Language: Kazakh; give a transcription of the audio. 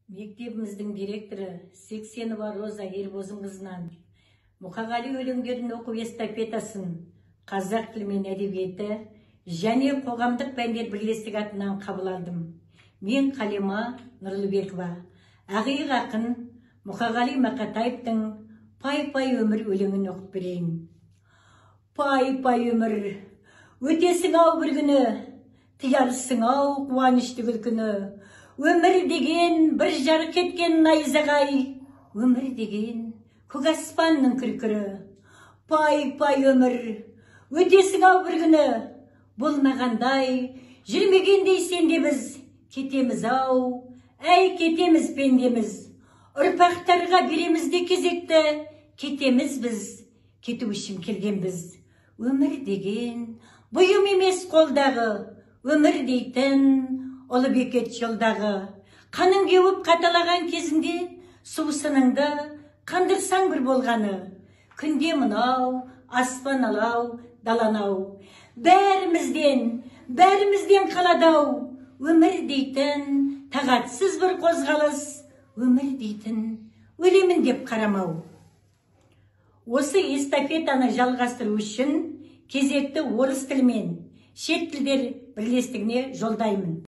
Мектебіміздің директоры Сексенова Роза Ербозыңызынан Мұқағали өлеңдерін оқу эстафетасын қазақ тілі мен әдебиеті және қоғамдық пәндер бірлестігі атынан қабыл алдым. Мен Қалима Нұрлыбекова, Ағиық ақын Мұқағали Мақатаевтың «Пай-пай өмір» өлеңін оқып берейін. Пай-пай өмір, өтесің-ау бір күні, тиярсың-ау қуанышты күлкіні. Өмір деген бір жарық кеткен найзағай, өмір деген көк аспанның күркірі. Пай-пай өмір, өтесің-ау бір күні, болмағандай, жүрмегендей сенде біз, кетеміз-ау, әй кетеміз пендеміз. Ұрпақтарға береміз де кезекті, кетеміз біз, кету үшін келгенбіз. Өмір деген бұйым емес қолдағы, өмір дейтін ұлы бекет жолдағы. Қаның кеуіп қаталаған кезінде, суысыныңды қандырсаң бір болғаны. Күнде мынау, аспан алау, даланау. Бәрімізден қаладау. Өмір дейтін тағатсыз бір қозғалыс. Өмір дейтін өлемін деп қарамау. Осы эстафетаны жалғастыру үшін кезекті орыс тілі мен шет тілдер бірлестігіне жолдаймын.